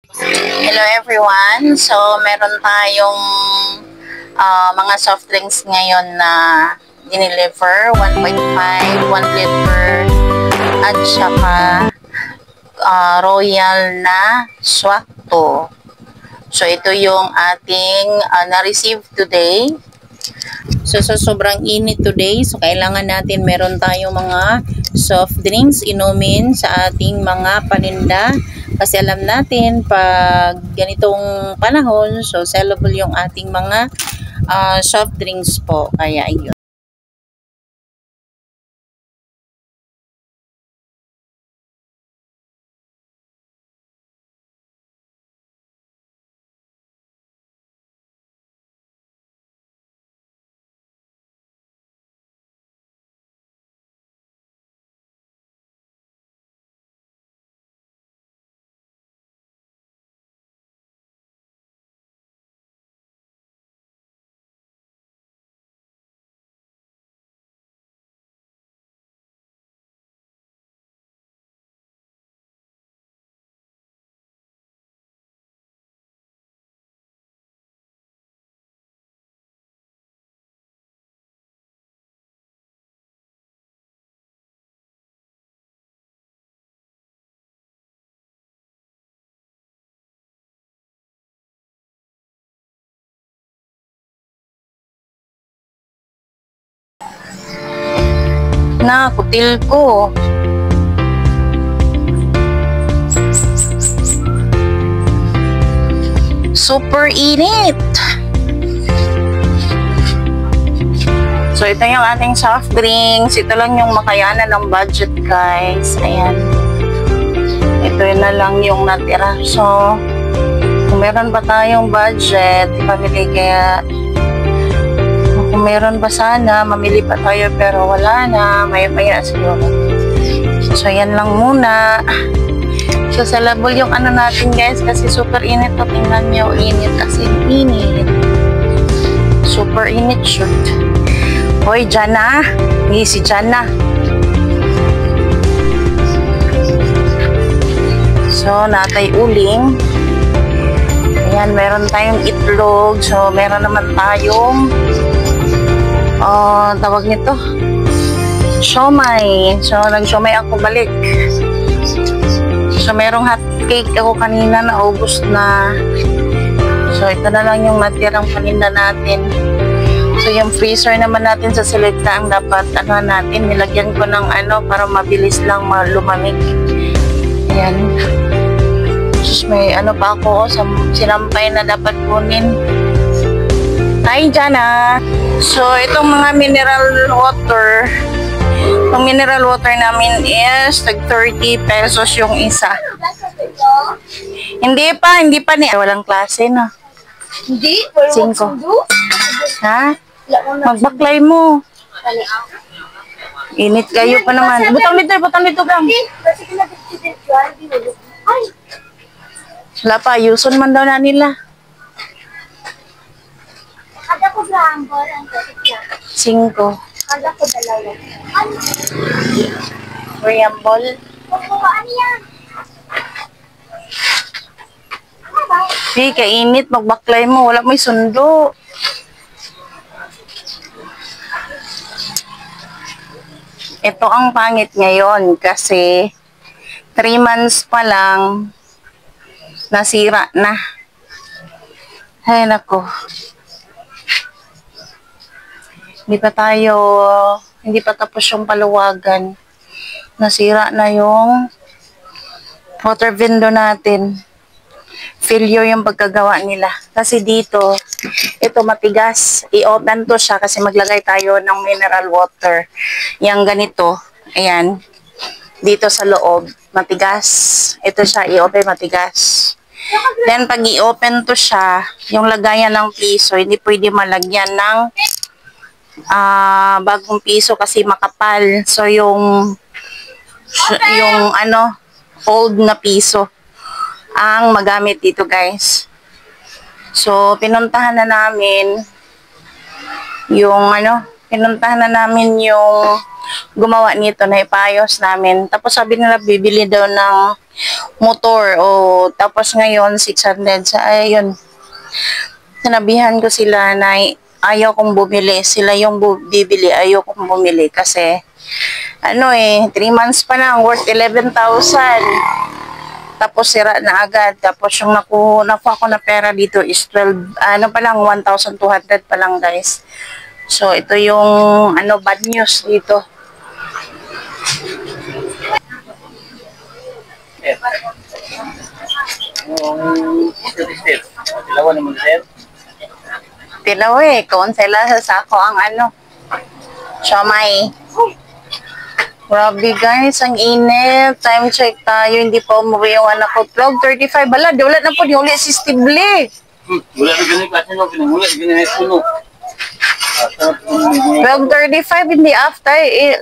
Hello everyone! So, meron tayong mga soft drinks ngayon na dineliver. 1.5, 1 liter, at saka royal na swakto. So, ito yung ating na-receive today. So, sobrang init today. So, kailangan natin meron tayong mga soft drinks inumin sa ating mga paninda. Kasi alam natin, pag ganitong panahon, so sellable yung ating mga soft drinks po. Kaya, ayun. Na, kutil ko. Super init. So, ito yung ating soft drinks. Ito lang yung makayanan ng budget, guys. Ayan. Ito na lang yung natira. So, kung meron pa tayong budget, pamili kaya kung meron pa sana, mamili pa tayo pero wala na. Maya-maya siguro. So, yan lang muna. So, salabol yung ano natin, guys, kasi super init to. Tingnan nyo, init kasi init. Super init shoot. Hoy, Jana. Hindi si Jana. So, natay uling. Ayan, meron tayong itlog. So, meron naman tayong tawag nito siomay. So, nag-siomay ako balik. So, merong hot cake ako kanina na ubos na. So, ito na lang yung natirang paninda natin. So, yung freezer naman natin sa Selecta ang dapat natin, nilagyan ko ng para mabilis lang lumamig. Ayan. Just may pa ako sa sinampay na dapat kunin. Hi, Jana! So, itong mga mineral water, itong mineral water namin is tag 30 pesos yung isa. Hindi pa ni. Walang klase, no? Hindi? 5. Ha? Magbaklay mo. Init kayo pa naman. Butang dito lang. Wala pa, yuson man daw na nila. Kada ko bramble ang kasitya. 5. Kada ko dalawa. Bramble. Ano yan? Di, kainit. Magbaklay mo. Wala may sundo. Ito ang pangit ngayon kasi 3 months pa lang nasira na. Ay, nako. Hindi pa tapos yung paluwagan. Nasira na yung water window natin. Failure yung pagkagawa nila. Kasi dito, ito matigas. I-open to siya kasi maglagay tayo ng mineral water. Yang ganito, ayan, dito sa loob, matigas. Ito siya, i-open matigas. Then, pag i-open to siya, yung lagayan ng piso, hindi pwede malagyan ng bagong piso kasi makapal. So, yung old na piso ang magamit dito, guys. So, pinuntahan na namin yung gumawa nito na ipayos namin. Tapos sabi nila bibili daw ng motor. Tapos ngayon 600 sa ayun. Sinabihan ko sila na ayaw kong bumili. Sila yung bibili, ayaw kong bumili kasi 3 months pa lang, worth 11,000. Tapos sira na agad. Tapos yung nakuha ko na pera dito is 1,200 pa lang guys. So ito yung bad news dito. Tilawan naman sir. Tilaw konsela sa sako ang siomay. Grabe guys, ang init. Time check tayo, hindi pa umuwi yung anak ko. 12:35, bala, wala na po, di uli si Stibli. Wala na ganun kasi no, pinamula, ganun na puno. 12:35, hindi after,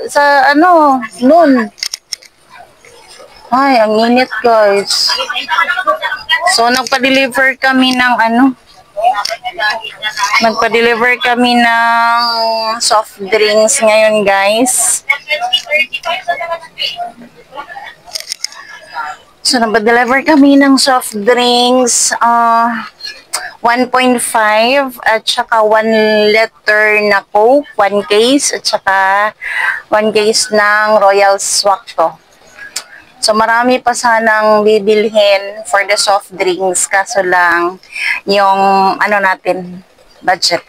sa noon. Ay, ang init guys. So, nagpa-deliver kami ng Nagpa-deliver kami ng soft drinks ngayon guys. So, nagpa-deliver kami ng soft drinks 1.5 at saka 1 liter na Coke, 1 case at saka 1 case ng Royal Swakto. So, marami pa sanang bibilhin for the soft drinks. Kaso lang, yung natin, budget.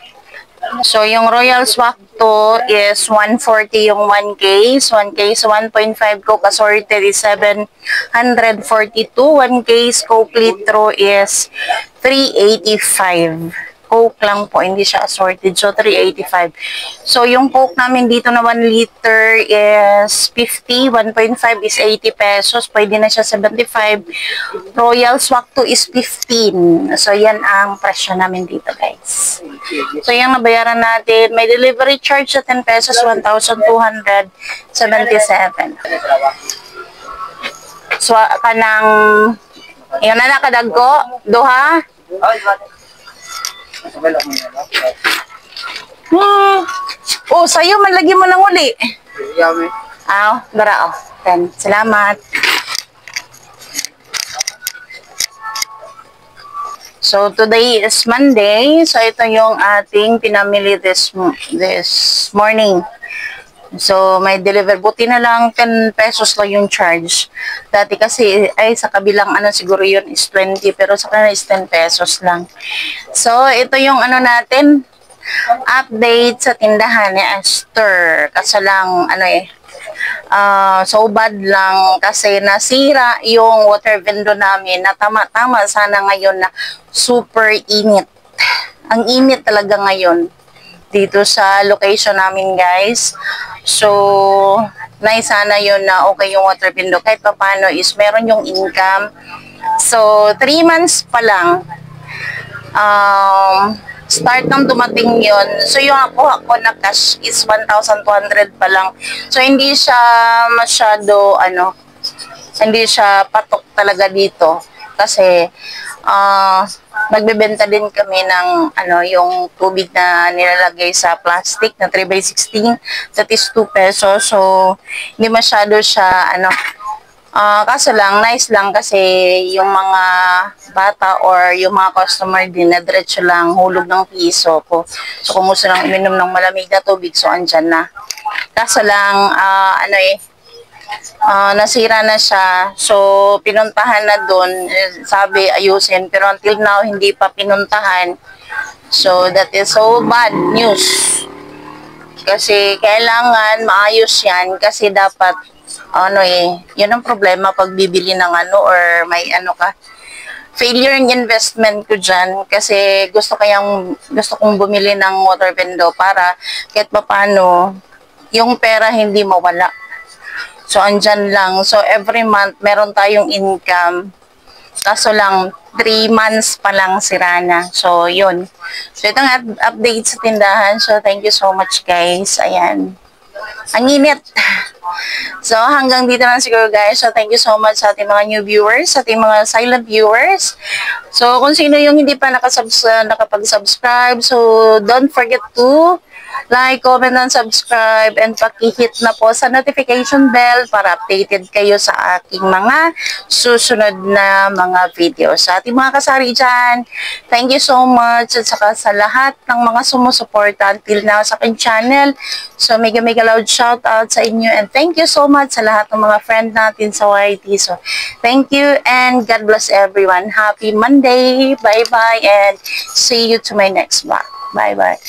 So, yung Royal Swakto is 140 yung 1 case. 1 case, 1.5 Coke assorted is 742. 1 case Coke Litro is 385. Coke lang po, hindi siya assorted. So, 385. So, yung Coke namin dito na 1 liter is 50. 1.5 is 80 pesos. Pwede na siya 75. Royal Swakto is 15. So, yan ang presyo namin dito, guys. So, yung nabayaran natin, may delivery charge sa 10 pesos, 1,277. So, kanang, yun na nakadagko, duha. Sa'yo, malagi mo nang uli. Dara. 10. Salamat. So, today is Monday. So, ito yung ating pinamili this morning. So, may deliver. Buti na lang 10 pesos lang yung charge. Dati kasi, sa kabilang siguro yun is 20. Pero sa kanila is 10 pesos lang. So, ito yung natin. Update sa tindahan ni Esther. Kaso lang, so bad lang kasi nasira yung water window namin na tama-tama sana ngayon na super init. Ang init talaga ngayon dito sa location namin guys. So, sana yun na okay yung water window. Kahit pa paano is meron yung income. So, 3 months pa lang. Start nang dumating yun. So, yung ako na cash is 1,200 pa lang. So, hindi siya masyado, hindi siya patok talaga dito. Kasi, nagbebenta din kami ng, yung tubig na nilalagay sa plastic na 3x16. That is 2 pesos. So, hindi masyado siya, kaso lang, nice lang kasi yung mga bata or yung mga customer din na diretso lang hulog ng piso ko. So, kung gusto lang uminom ng malamig na tubig, so andyan na. Kaso lang, nasira na siya. So, pinuntahan na dun. Sabi, ayusin. Pero until now, hindi pa pinuntahan. So, that is so bad news. Kasi, kailangan maayos yan. Kasi dapat, yun ang problema pag bibili ng or may ka. Failure in investment ko dyan. Kasi, gusto kong bumili ng water window para kahit paano, yung pera hindi mawala. So, andyan lang. So, every month, meron tayong income. Kaso lang, 3 months pa lang sira na. So, yun. So, itong update sa tindahan. So, thank you so much, guys. Ayan. Ang init. So, hanggang dito lang siguro, guys. So, thank you so much sa ating mga new viewers, sa ating mga silent viewers. So, kung sino yung hindi pa nakapag-subscribe, so, don't forget to like, comment, and subscribe, and pakihit na po sa notification bell para updated kayo sa aking mga susunod na mga videos. Sa ating mga kasari dyan, thank you so much at saka sa lahat ng mga sumusuporta until now sa aking channel. So, mega loud shout out sa inyo and thank you so much sa lahat ng mga friend natin sa YT. So, thank you and God bless everyone. Happy Monday. Bye-bye and see you to my next vlog. Bye-bye.